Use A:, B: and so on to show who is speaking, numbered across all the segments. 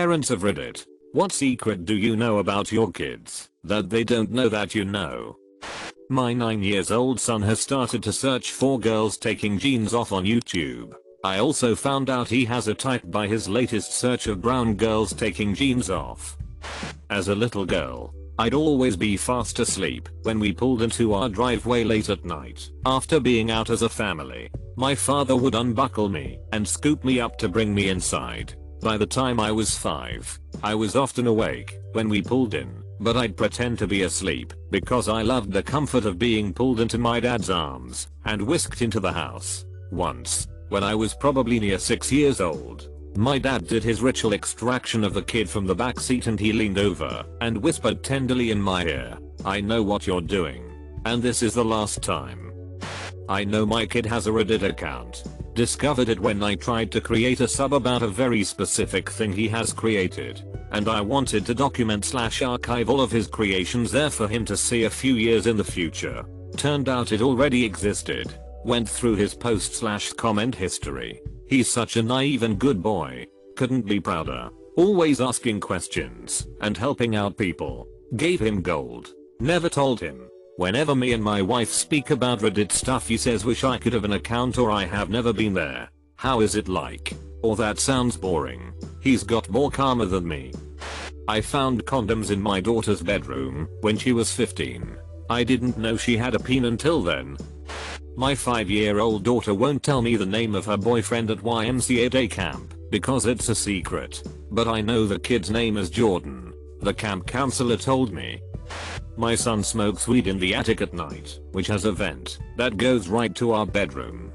A: Parents of Reddit, what secret do you know about your kids that they don't know that you know? My 9-year-old son has started to search for girls taking jeans off on YouTube. I also found out he has a type by his latest search of brown girls taking jeans off. As a little girl, I'd always be fast asleep when we pulled into our driveway late at night. After being out as a family, my father would unbuckle me and scoop me up to bring me inside. By the time I was 5, I was often awake when we pulled in, but I'd pretend to be asleep because I loved the comfort of being pulled into my dad's arms and whisked into the house. Once, when I was probably near 6 years old, my dad did his ritual extraction of the kid from the back seat and he leaned over and whispered tenderly in my ear, "I know what you're doing. And this is the last time." I know my kid has a Reddit account. Discovered it when I tried to create a sub about a very specific thing he has created, and I wanted to document/archive all of his creations there for him to see a few years in the future. Turned out it already existed. Went through his post/comment history. He's such a naive and good boy. Couldn't be prouder. Always asking questions and helping out people. Gave him gold. Never told him. Whenever me and my wife speak about Reddit stuff he says wish I could have an account or I have never been there. How is it like? Or that sounds boring. He's got more karma than me. I found condoms in my daughter's bedroom when she was 15. I didn't know she had a peen until then. My 5-year-old daughter won't tell me the name of her boyfriend at YMCA day camp because it's a secret. But I know the kid's name is Jordan. The camp counselor told me. My son smokes weed in the attic at night, which has a vent that goes right to our bedroom.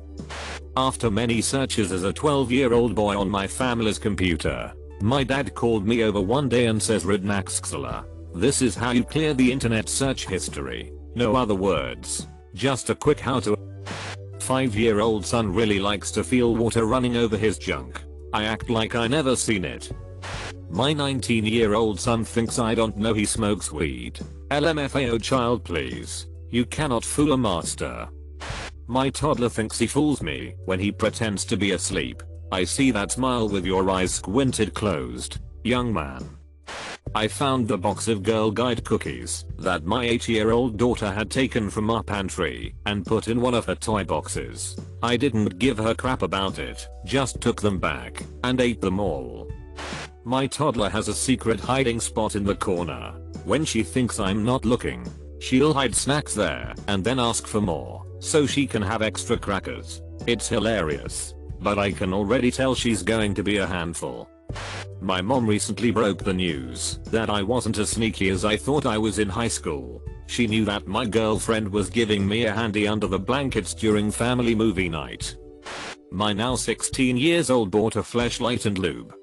A: After many searches as a 12-year-old boy on my family's computer, my dad called me over one day and says, "Rednaxxala, this is how you clear the internet search history. No other words. Just a quick how to." 5-year-old son really likes to feel water running over his junk. I act like I never seen it. My 19-year-old son thinks I don't know he smokes weed. LMFAO child please. You cannot fool a master. My toddler thinks he fools me when he pretends to be asleep. I see that smile with your eyes squinted closed, young man. I found the box of Girl Guide cookies that my 8-year-old daughter had taken from our pantry and put in one of her toy boxes. I didn't give her crap about it, just took them back and ate them all. My toddler has a secret hiding spot in the corner. When she thinks I'm not looking, she'll hide snacks there and then ask for more so she can have extra crackers. It's hilarious, but I can already tell she's going to be a handful. My mom recently broke the news that I wasn't as sneaky as I thought I was in high school. She knew that my girlfriend was giving me a handy under the blankets during family movie night. My now 16 years old bought a fleshlight and lube.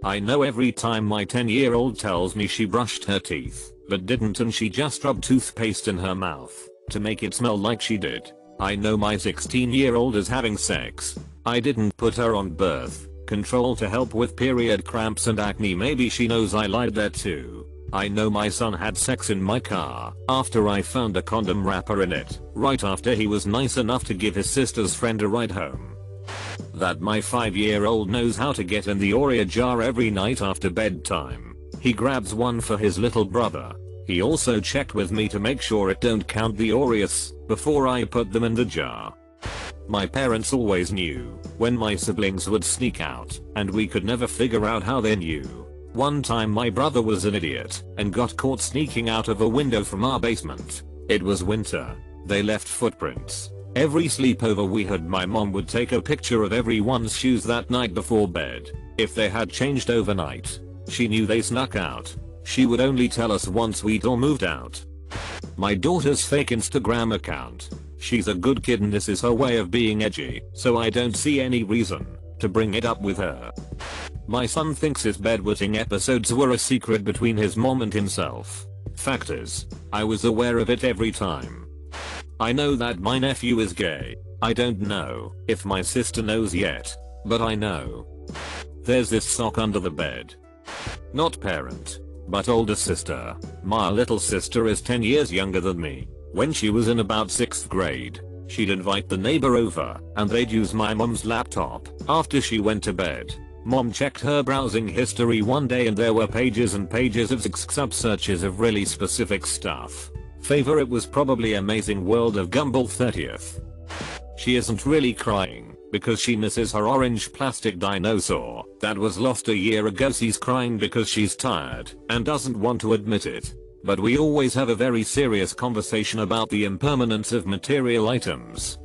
A: I know every time my 10-year-old tells me she brushed her teeth, but didn't and she just rubbed toothpaste in her mouth to make it smell like she did. I know my 16-year-old is having sex. I didn't put her on birth control to help with period cramps and acne. Maybe she knows I lied there too. I know my son had sex in my car after I found a condom wrapper in it, right after he was nice enough to give his sister's friend a ride home. That my 5-year-old knows how to get in the Oreo jar every night after bedtime. He grabs one for his little brother. He also checked with me to make sure it don't count the Oreos before I put them in the jar. My parents always knew when my siblings would sneak out, and we could never figure out how they knew. One time my brother was an idiot and got caught sneaking out of a window from our basement. It was winter. They left footprints. Every sleepover we had, my mom would take a picture of everyone's shoes that night before bed. If they had changed overnight, she knew they snuck out. She would only tell us once we'd all moved out. My daughter's fake Instagram account. She's a good kid and this is her way of being edgy, so I don't see any reason to bring it up with her. My son thinks his bedwetting episodes were a secret between his mom and himself. Fact is, I was aware of it every time. I know that my nephew is gay. I don't know if my sister knows yet, but I know. There's this sock under the bed. Not parent, but older sister. My little sister is 10 years younger than me. When she was in about 6th grade, she'd invite the neighbor over and they'd use my mom's laptop after she went to bed. Mom checked her browsing history one day and there were pages and pages of sub searches of really specific stuff. Favorite was probably Amazing World of Gumball 30th. She isn't really crying because she misses her orange plastic dinosaur that was lost a year ago. She's crying because she's tired and doesn't want to admit it. But we always have a very serious conversation about the impermanence of material items.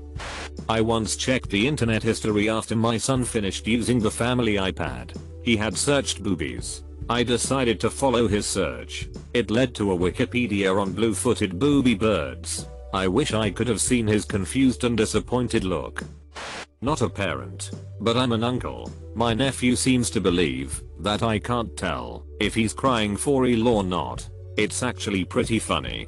A: I once checked the internet history after my son finished using the family iPad. He had searched boobies. I decided to follow his search. It led to a Wikipedia on blue-footed booby birds. I wish I could have seen his confused and disappointed look. Not a parent, but I'm an uncle. My nephew seems to believe that I can't tell if he's crying for real or not. It's actually pretty funny.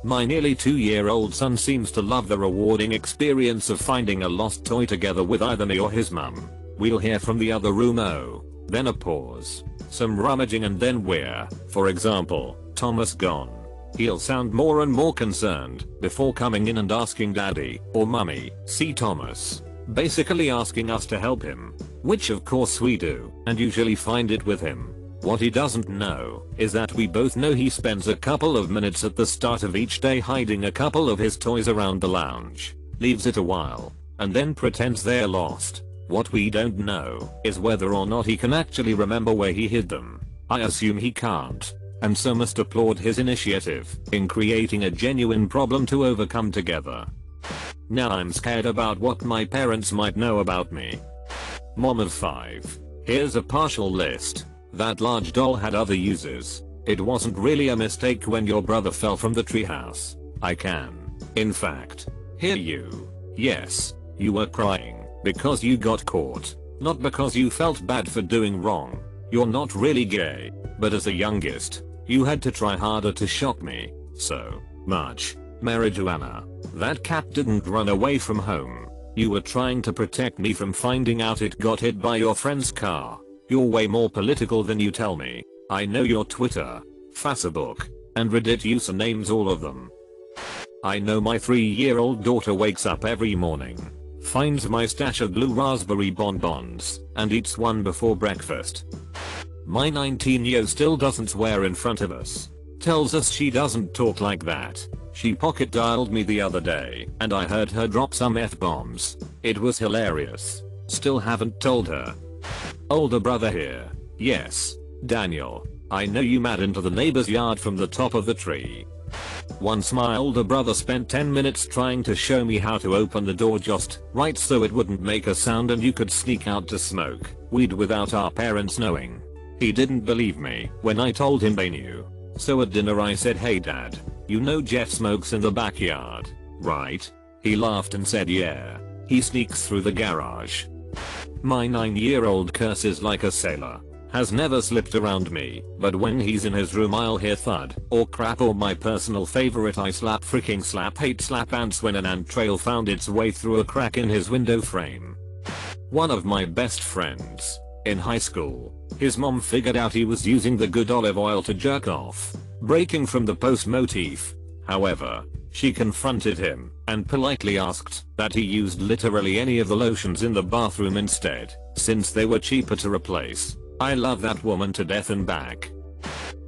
A: My nearly 2-year-old son seems to love the rewarding experience of finding a lost toy together with either me or his mum. We'll hear from the other room, oh, then a pause, some rummaging, and then we're, for example, Thomas gone. He'll sound more and more concerned before coming in and asking daddy or mummy, see Thomas, basically asking us to help him, which of course we do, and usually find it with him. What he doesn't know is that we both know he spends a couple of minutes at the start of each day hiding a couple of his toys around the lounge, leaves it a while, and then pretends they're lost. What we don't know is whether or not he can actually remember where he hid them. I assume he can't, and so must applaud his initiative in creating a genuine problem to overcome together. Now I'm scared about what my parents might know about me. Mom of 5. Here's a partial list. That large doll had other uses. It wasn't really a mistake when your brother fell from the treehouse. I can, in fact, hear you. Yes, you were crying because you got caught, not because you felt bad for doing wrong. You're not really gay, but as the youngest, you had to try harder to shock me. So much. Marijuana. That cat didn't run away from home. You were trying to protect me from finding out it got hit by your friend's car. You're way more political than you tell me. I know your Twitter, Facebook, and Reddit usernames, all of them. I know my 3-year-old daughter wakes up every morning, finds my stash of blue raspberry bonbons, and eats one before breakfast. My 19-year-old still doesn't swear in front of us. Tells us she doesn't talk like that. She pocket dialed me the other day, and I heard her drop some F-bombs. It was hilarious. Still haven't told her. Older brother here. Yes, Daniel. I know you mad into the neighbor's yard from the top of the tree. Once my older brother spent 10 minutes trying to show me how to open the door just right so it wouldn't make a sound and you could sneak out to smoke weed without our parents knowing. He didn't believe me when I told him they knew. So at dinner I said, hey dad, you know Jeff smokes in the backyard, right? He laughed and said yeah. He sneaks through the garage. My 9-year-old curses like a sailor. Has never slipped around me, but when he's in his room I'll hear thud or crap, or my personal favorite, I slap freaking slap hate slap ants when an ant trail found its way through a crack in his window frame. One of my best friends in high school, his mom figured out he was using the good olive oil to jerk off, breaking from the post motif. However, she confronted him and politely asked that he used literally any of the lotions in the bathroom instead, since they were cheaper to replace. I love that woman to death and back.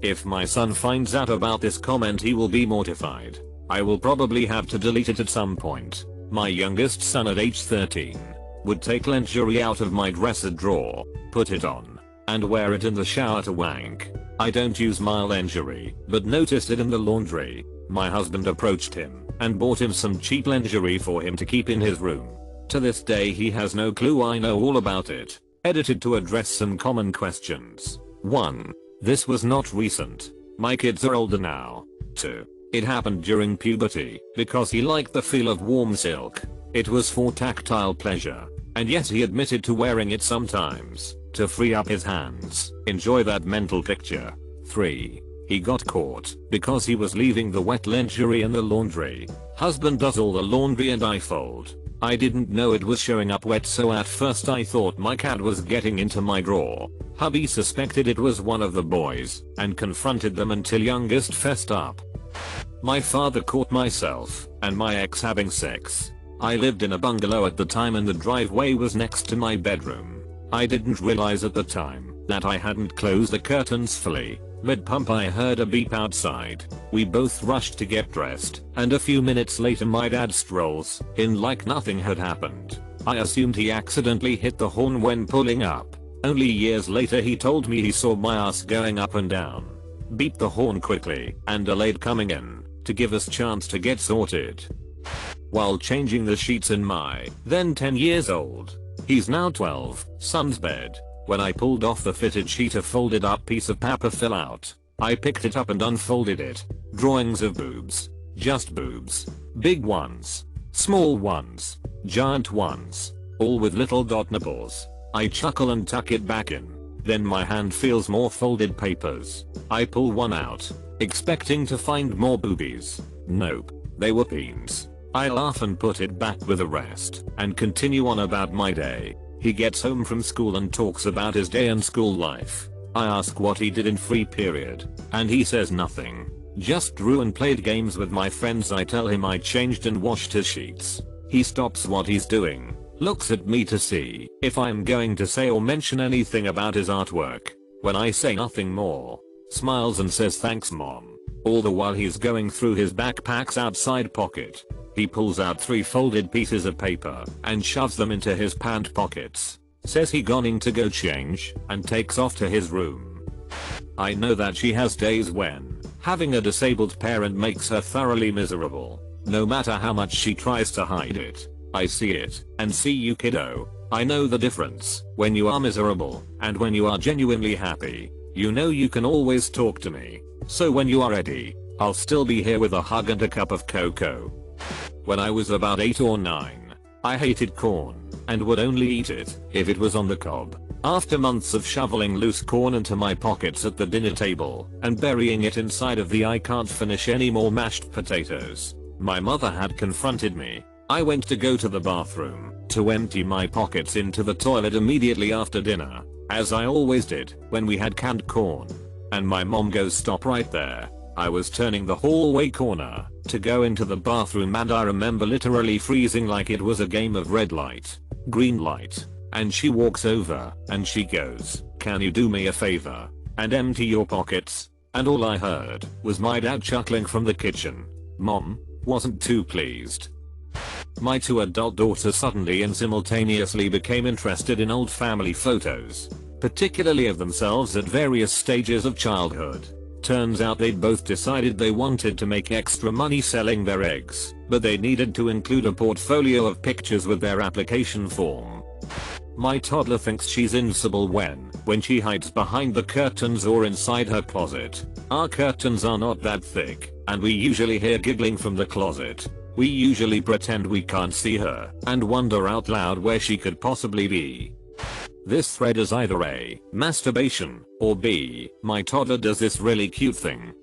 A: If my son finds out about this comment he will be mortified. I will probably have to delete it at some point. My youngest son at age 13 would take lingerie out of my dresser drawer, put it on, and wear it in the shower to wank. I don't use my lingerie, but noticed it in the laundry. My husband approached him and bought him some cheap lingerie for him to keep in his room. To this day he has no clue I know all about it. Edited to address some common questions. 1. This was not recent. My kids are older now. 2. It happened during puberty because he liked the feel of warm silk. It was for tactile pleasure. And yes, he admitted to wearing it sometimes to free up his hands. Enjoy that mental picture. 3. He got caught because he was leaving the wet lingerie in the laundry. Husband does all the laundry and I fold. I didn't know it was showing up wet, so at first I thought my cat was getting into my drawer. Hubby suspected it was one of the boys and confronted them until youngest fessed up. My father caught myself and my ex having sex. I lived in a bungalow at the time and the driveway was next to my bedroom. I didn't realize at the time that I hadn't closed the curtains fully. Mid-pump I heard a beep outside. We both rushed to get dressed, and a few minutes later my dad strolls in like nothing had happened. I assumed he accidentally hit the horn when pulling up. Only years later he told me he saw my ass going up and down. Beeped the horn quickly and delayed coming in to give us chance to get sorted. While changing the sheets in my then 10 years old, he's now 12, son's bed, when I pulled off the fitted sheet a folded up piece of paper fell out. I picked it up and unfolded it. Drawings of boobs. Just boobs. Big ones. Small ones. Giant ones. All with little dot nipples. I chuckle and tuck it back in. Then my hand feels more folded papers. I pull one out, expecting to find more boobies. Nope. They were peens. I laugh and put it back with the rest and continue on about my day. He gets home from school and talks about his day and school life. I ask what he did in free period, and he says nothing. Just drew and played games with my friends. I tell him I changed and washed his sheets. He stops what he's doing, looks at me to see if I'm going to say or mention anything about his artwork. When I say nothing more, smiles and says thanks mom. All the while he's going through his backpack's outside pocket. He pulls out 3 folded pieces of paper and shoves them into his pant pockets. Says he going to go change and takes off to his room. I know that she has days when having a disabled parent makes her thoroughly miserable. No matter how much she tries to hide it. I see it and see you kiddo. I know the difference when you are miserable and when you are genuinely happy. You know you can always talk to me. So when you are ready, I'll still be here with a hug and a cup of cocoa. When I was about 8 or 9, I hated corn and would only eat it if it was on the cob. After months of shoveling loose corn into my pockets at the dinner table and burying it inside of the I can't finish any more mashed potatoes, my mother had confronted me. I went to go to the bathroom to empty my pockets into the toilet immediately after dinner, as I always did when we had canned corn. And my mom goes, stop right there. I was turning the hallway corner to go into the bathroom and I remember literally freezing like it was a game of red light, green light. And she walks over and she goes, can you do me a favor and empty your pockets? And all I heard was my dad chuckling from the kitchen. Mom wasn't too pleased. My 2 adult daughters suddenly and simultaneously became interested in old family photos, particularly of themselves at various stages of childhood. Turns out they'd both decided they wanted to make extra money selling their eggs, but they needed to include a portfolio of pictures with their application form. My toddler thinks she's invincible when she hides behind the curtains or inside her closet. Our curtains are not that thick, and we usually hear giggling from the closet. We usually pretend we can't see her and wonder out loud where she could possibly be. This thread is either A, masturbation, or B, my toddler does this really cute thing.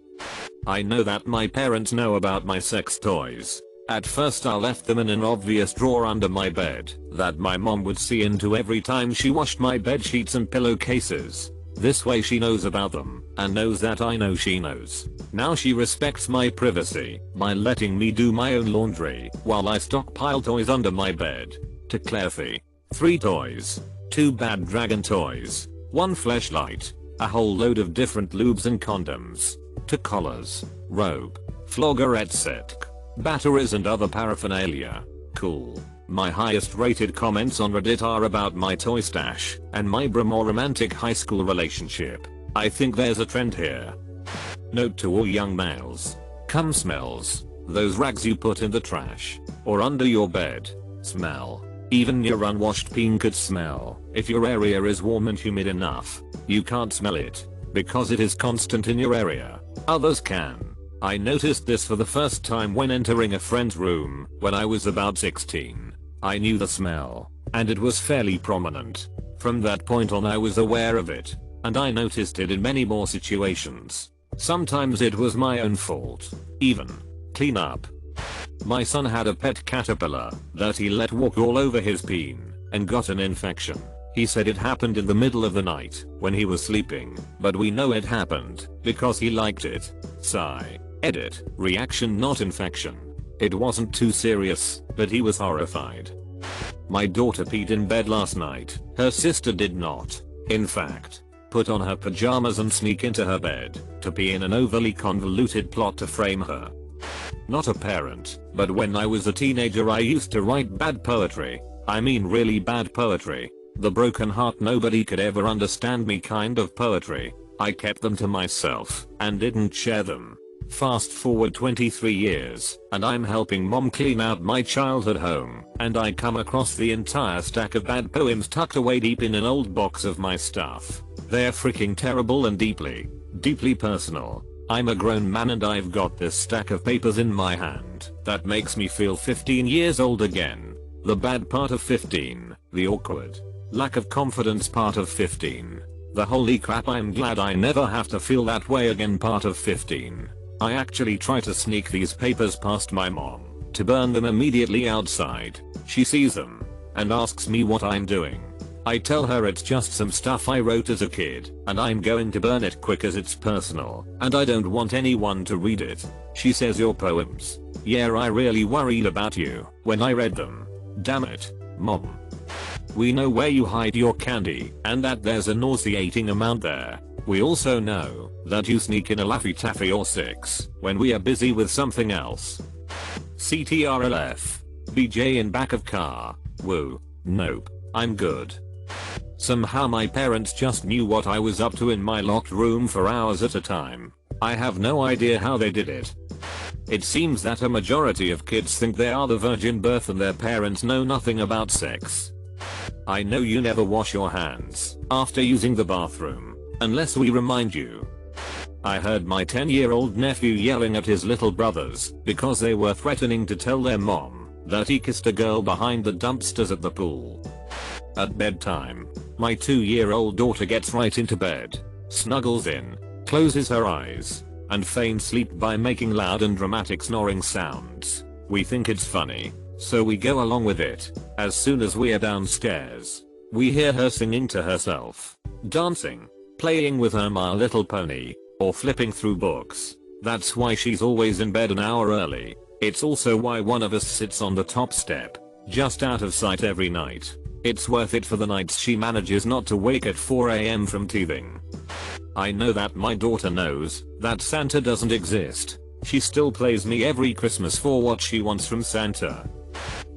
A: I know that my parents know about my sex toys. At first I left them in an obvious drawer under my bed that my mom would see into every time she washed my bed sheets and pillowcases. This way she knows about them and knows that I know she knows. Now she respects my privacy by letting me do my own laundry while I stockpile toys under my bed. To Clarify, 3 toys. 2 bad dragon toys, 1 fleshlight, a whole load of different lubes and condoms, 2 collars, robe, flogger etc. Batteries and other paraphernalia. Cool. My highest rated comments on Reddit are about my toy stash and my more romantic high school relationship. I think there's a trend here. Note to all young males. Cum smells. Those rags you put in the trash or under your bed smell. Even your unwashed peen could smell if your area is warm and humid enough. You can't smell it because it is constant in your area. Others can. I noticed this for the first time when entering a friend's room when I was about 16. I knew the smell, and it was fairly prominent. From that point on I was aware of it, and I noticed it in many more situations. Sometimes it was my own fault. Even clean up. My son had a pet caterpillar that he let walk all over his peen and got an infection. He said it happened in the middle of the night when he was sleeping, but we know it happened because he liked it. Sigh. Edit. Reaction not infection. It wasn't too serious, but he was horrified. My daughter peed in bed last night. Her sister did not. In fact, put on her pajamas and sneak into her bed to pee in an overly convoluted plot to frame her. Not a parent, but when I was a teenager I used to write bad poetry. I mean really bad poetry. The broken heart nobody could ever understand me kind of poetry. I kept them to myself and didn't share them. Fast forward 23 years, and I'm helping mom clean out my childhood home, and I come across the entire stack of bad poems tucked away deep in an old box of my stuff. They're freaking terrible and deeply personal. I'm a grown man and I've got this stack of papers in my hand that makes me feel 15 years old again. The bad part of 15, the awkward, lack of confidence part of 15, the holy crap I'm glad I never have to feel that way again part of 15. I actually try to sneak these papers past my mom to burn them immediately outside. She sees them and asks me what I'm doing. I tell her it's just some stuff I wrote as a kid and I'm going to burn it quick as it's personal and I don't want anyone to read it. She says your poems. Yeah, I really worried about you when I read them. Damn it, mom. We know where you hide your candy and that there's a nauseating amount there. We also know that you sneak in a Laffy Taffy or 6 when we are busy with something else. CTRLF. BJ in back of car. Woo. Nope. I'm good. Somehow my parents just knew what I was up to in my locked room for hours at a time. I have no idea how they did it. It seems that a majority of kids think they are the virgin birth and their parents know nothing about sex. I know you never wash your hands after using the bathroom. Unless we remind you. I heard my 10-year-old nephew yelling at his little brothers because they were threatening to tell their mom that he kissed a girl behind the dumpsters at the pool. At bedtime, my 2-year-old daughter gets right into bed, snuggles in, closes her eyes, and feigns sleep by making loud and dramatic snoring sounds. We think it's funny, so we go along with it. As soon as we are downstairs, we hear her singing to herself, dancing, playing with her My Little Pony, or flipping through books. That's why she's always in bed an hour early. It's also why one of us sits on the top step, just out of sight every night. It's worth it for the nights she manages not to wake at 4 AM from teething. I know that my daughter knows that Santa doesn't exist. She still plays me every Christmas for what she wants from Santa.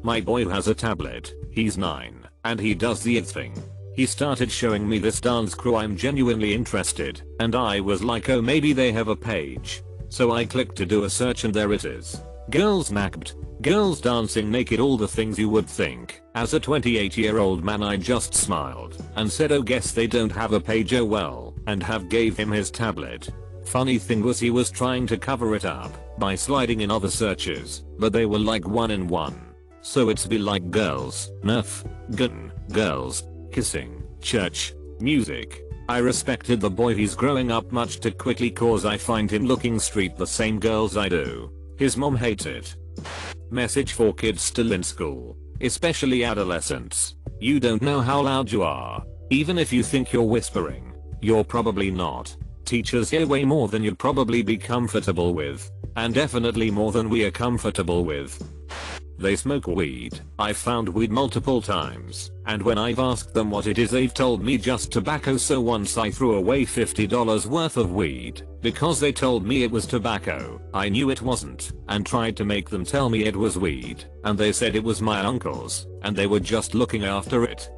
A: My boy has a tablet, he's 9, and he does the it thing. He started showing me this dance crew. I'm genuinely interested, and I was like, oh maybe they have a page. So I clicked to do a search and there it is. Girls naked, girls dancing naked, all the things you would think. As a 28-year-old man I just smiled and said, oh guess they don't have a page, oh well, and have gave him his tablet. Funny thing was he was trying to cover it up by sliding in other searches, but they were like one in one. So it's be like girls, nerf, gun, girls, kissing, church, music. I respected the boy. He's growing up much too quickly cause I find him looking street the same girls I do. His mom hates it. Message for kids still in school, especially adolescents. You don't know how loud you are. Even if you think you're whispering, you're probably not. Teachers hear way more than you'd probably be comfortable with, and definitely more than we are comfortable with. They smoke weed. I've found weed multiple times, and when I've asked them what it is they've told me just tobacco. So once I threw away $50 worth of weed because they told me it was tobacco. I knew it wasn't and tried to make them tell me it was weed, and they said it was my uncle's and they were just looking after it.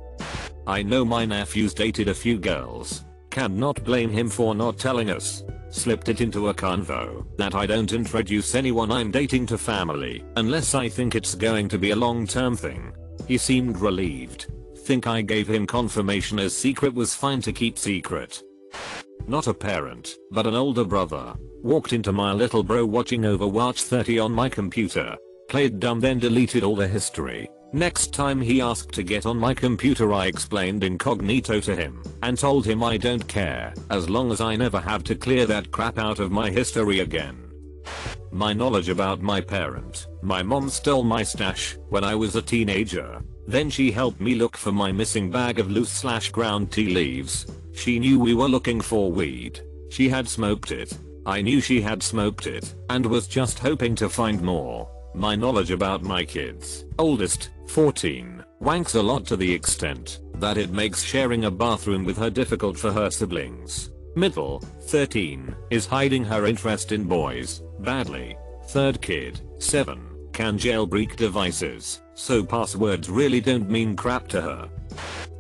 A: I know my nephew's dated a few girls. Cannot blame him for not telling us. Slipped it into a convo that I don't introduce anyone I'm dating to family unless I think it's going to be a long-term thing. He seemed relieved. Think I gave him confirmation as secret was fine to keep secret. Not a parent, but an older brother. Walked into my little bro watching Overwatch 30 on my computer. Played dumb then deleted all the history. Next time he asked to get on my computer I explained incognito to him and told him I don't care as long as I never have to clear that crap out of my history again. My knowledge about my parent. My mom stole my stash when I was a teenager. Then she helped me look for my missing bag of loose/ground tea leaves. She knew we were looking for weed. She had smoked it. I knew she had smoked it and was just hoping to find more. My knowledge about my kids. Oldest, 14, Wanks a lot to the extent that it makes sharing a bathroom with her difficult for her siblings. Middle, 13, is hiding her interest in boys badly. Third kid, 7, can jailbreak devices, so passwords really don't mean crap to her.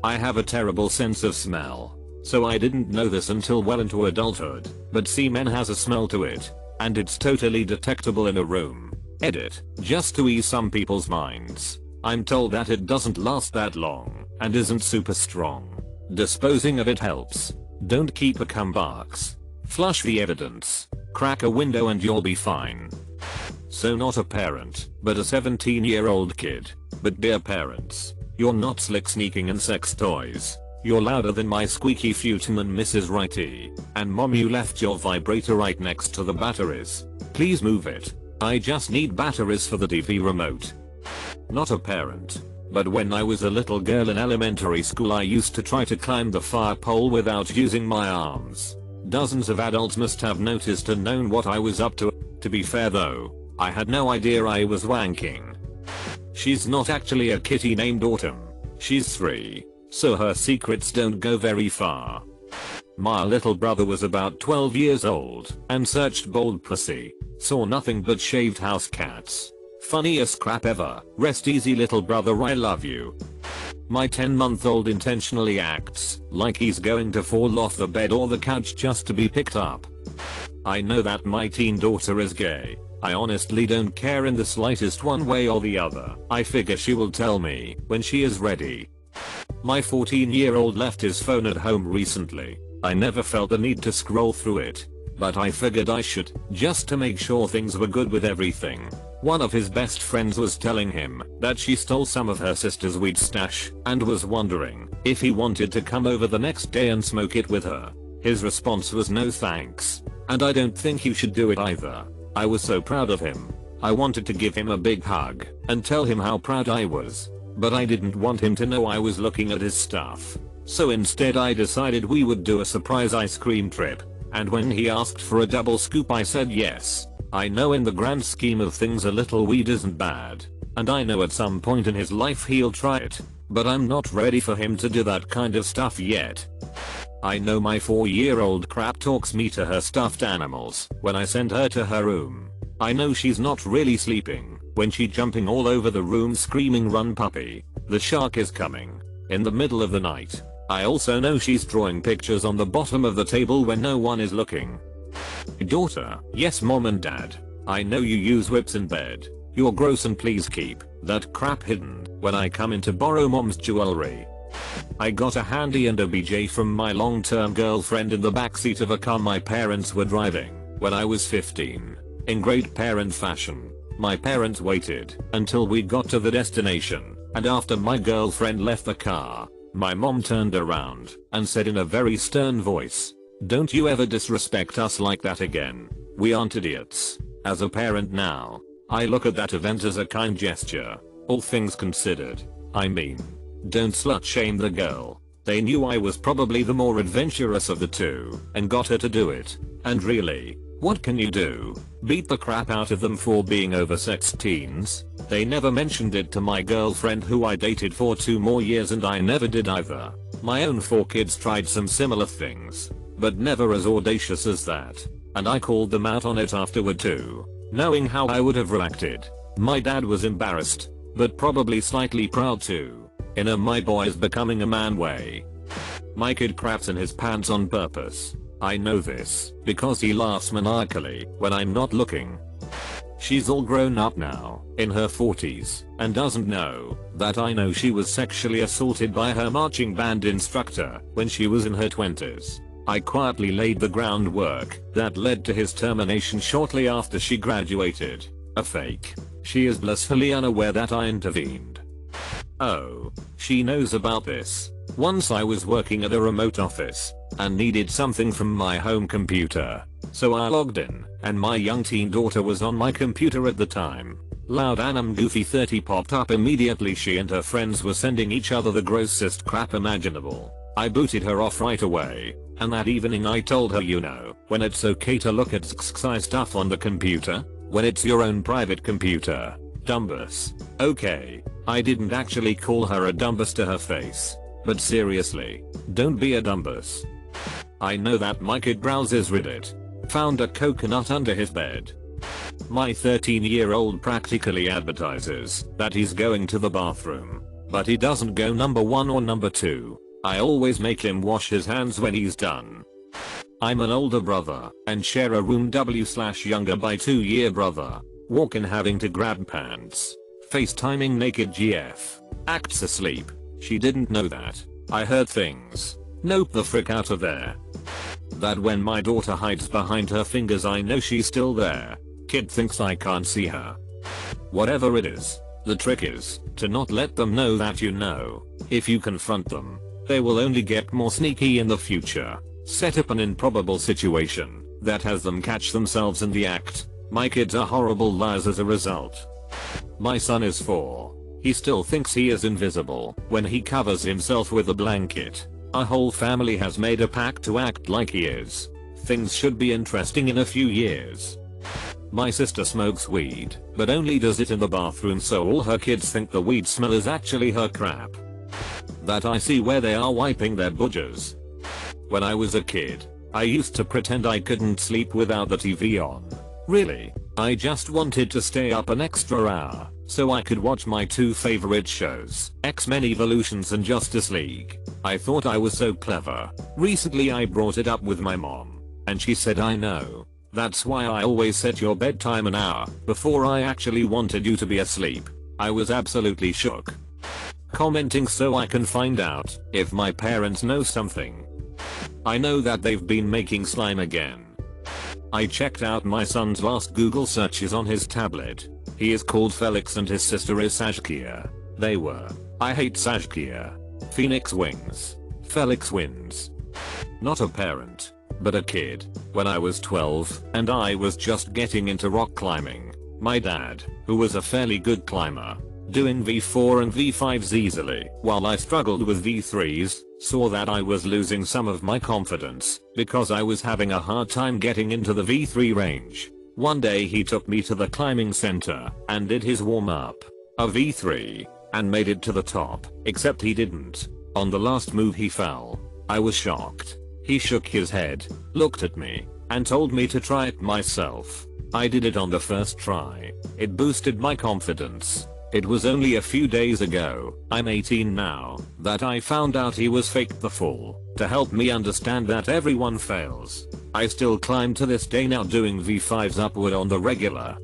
A: I have a terrible sense of smell, so I didn't know this until well into adulthood, but semen has a smell to it, and it's totally detectable in a room. Edit, just to ease some people's minds. I'm told that it doesn't last that long, and isn't super strong. Disposing of it helps. Don't keep a cum box. Flush the evidence. Crack a window and you'll be fine. So not a parent, but a 17-year-old kid. But dear parents, you're not slick sneaking in sex toys. You're louder than my squeaky futon and Mrs. Righty. And mom, you left your vibrator right next to the batteries. Please move it. I just need batteries for the TV remote. Not a parent, but when I was a little girl in elementary school I used to try to climb the fire pole without using my arms. Dozens of adults must have noticed and known what I was up to. To be fair though, I had no idea I was wanking. She's not actually a kitty named Autumn. She's 3, so her secrets don't go very far. My little brother was about 12 years old and searched bald pussy. Saw nothing but shaved house cats. Funniest crap ever. Rest easy little brother, I love you. My 10-month-old intentionally acts like he's going to fall off the bed or the couch just to be picked up. I know that my teen daughter is gay. I honestly don't care in the slightest one way or the other. I figure she will tell me when she is ready. My 14-year-old left his phone at home recently. I never felt the need to scroll through it, but I figured I should, just to make sure things were good with everything. One of his best friends was telling him that she stole some of her sister's weed stash and was wondering if he wanted to come over the next day and smoke it with her. His response was no thanks, and I don't think you should do it either. I was so proud of him. I wanted to give him a big hug and tell him how proud I was, but I didn't want him to know I was looking at his stuff. So instead I decided we would do a surprise ice cream trip, and when he asked for a double scoop I said yes. I know in the grand scheme of things a little weed isn't bad, and I know at some point in his life he'll try it, but I'm not ready for him to do that kind of stuff yet. I know my 4-year-old crap talks me to her stuffed animals when I send her to her room. I know she's not really sleeping when she's jumping all over the room screaming run puppy, the shark is coming, in the middle of the night. I also know she's drawing pictures on the bottom of the table when no one is looking. Daughter, yes mom and dad, I know you use whips in bed. You're gross and please keep that crap hidden when I come in to borrow mom's jewelry. I got a handy and OBJ from my long-term girlfriend in the backseat of a car my parents were driving when I was 15. In great parent fashion, my parents waited until we got to the destination, and after my girlfriend left the car, my mom turned around and said in a very stern voice, "Don't you ever disrespect us like that again. We aren't idiots." As a parent now, I look at that event as a kind gesture, all things considered. I mean, don't slut shame the girl. They knew I was probably the more adventurous of the two and got her to do it. And really, what can you do? Beat the crap out of them for being oversexed teens? They never mentioned it to my girlfriend who I dated for 2 more years, and I never did either. My own 4 kids tried some similar things, but never as audacious as that. And I called them out on it afterward too, knowing how I would have reacted. My dad was embarrassed, but probably slightly proud too, in a my boy is becoming a man way. My kid craps in his pants on purpose. I know this because he laughs maniacally when I'm not looking. She's all grown up now, in her 40s, and doesn't know that I know she was sexually assaulted by her marching band instructor when she was in her 20s. I quietly laid the groundwork that led to his termination shortly after she graduated. A fake. She is blissfully unaware that I intervened. Oh, she knows about this. Once I was working at a remote office and needed something from my home computer, so I logged in, and my young teen daughter was on my computer at the time. Loud Anam Goofy 30 popped up immediately. She and her friends were sending each other the grossest crap imaginable. I booted her off right away, and that evening I told her, you know, when it's okay to look at XXI stuff on the computer, when it's your own private computer, Dumbus. Okay, I didn't actually call her a dumbus to her face. But seriously, don't be a dumbus. I know that my kid browses Reddit. Found a coconut under his bed. My 13-year-old practically advertises that he's going to the bathroom. But he doesn't go number 1 or number 2. I always make him wash his hands when he's done. I'm an older brother and share a room w/younger by 2-year brother. Walking having to grab pants. FaceTiming naked GF. Acts asleep. She didn't know that. I heard things. Nope, the frick out of there. That when my daughter hides behind her fingers I know she's still there. Kid thinks I can't see her. Whatever it is, the trick is to not let them know that you know. If you confront them, they will only get more sneaky in the future. Set up an improbable situation that has them catch themselves in the act. My kids are horrible liars as a result. My son is 4. He still thinks he is invisible when he covers himself with a blanket. Our whole family has made a pact to act like he is. Things should be interesting in a few years. My sister smokes weed, but only does it in the bathroom so all her kids think the weed smell is actually her crap. That I see where they are wiping their budgers. When I was a kid, I used to pretend I couldn't sleep without the TV on. Really, I just wanted to stay up an extra hour so I could watch my 2 favorite shows, X-Men Evolutions and Justice League. I thought I was so clever. Recently I brought it up with my mom, and she said I know. That's why I always set your bedtime an hour before I actually wanted you to be asleep. I was absolutely shook. Commenting so I can find out if my parents know something. I know that they've been making slime again. I checked out my son's last Google searches on his tablet. He is called Felix and his sister is Sajkia. They were. I hate Sajkia. Phoenix wings. Felix wins. Not a parent, but a kid. When I was 12 and I was just getting into rock climbing, my dad, who was a fairly good climber, doing V4 and V5s easily while I struggled with V3s, saw that I was losing some of my confidence because I was having a hard time getting into the V3 range. One day he took me to the climbing center and did his warm up, a V3, and made it to the top, except he didn't. On the last move he fell. I was shocked. He shook his head, looked at me, and told me to try it myself. I did it on the first try. It boosted my confidence. It was only a few days ago, I'm 18 now, that I found out he was faked the fall, to help me understand that everyone fails. I still climb to this day now doing V5s upward on the regular.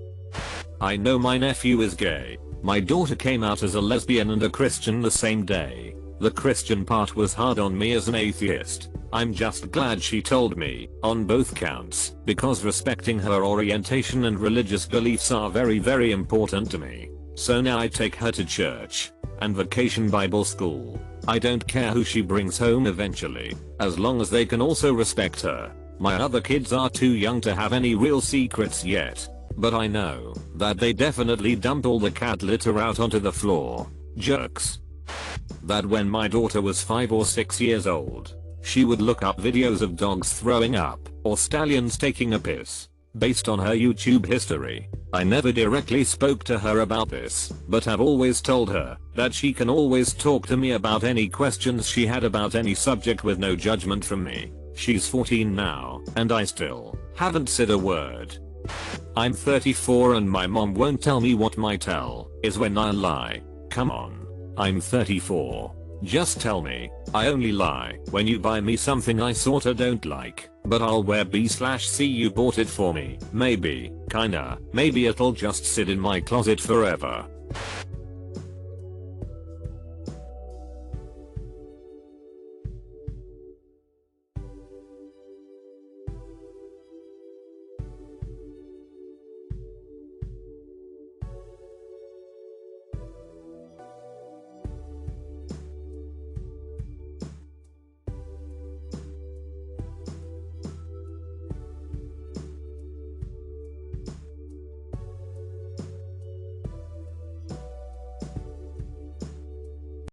A: I know my nephew is gay. My daughter came out as a lesbian and a Christian the same day. The Christian part was hard on me as an atheist. I'm just glad she told me, on both counts, because respecting her orientation and religious beliefs are very important to me. So now I take her to church and vacation Bible school. I don't care who she brings home eventually, as long as they can also respect her. My other kids are too young to have any real secrets yet, but I know that they definitely dump all the cat litter out onto the floor. Jerks. That when my daughter was 5 or 6 years old, she would look up videos of dogs throwing up or stallions taking a piss. Based on her YouTube history, I never directly spoke to her about this, but have always told her that she can always talk to me about any questions she had about any subject with no judgment from me. She's 14 now, and I still haven't said a word. I'm 34 and my mom won't tell me what my tell is when I lie. Come on. I'm 34. Just tell me. I only lie when you buy me something I sorta don't like, but I'll wear B/C you bought it for me. Maybe, kinda, maybe it'll just sit in my closet forever.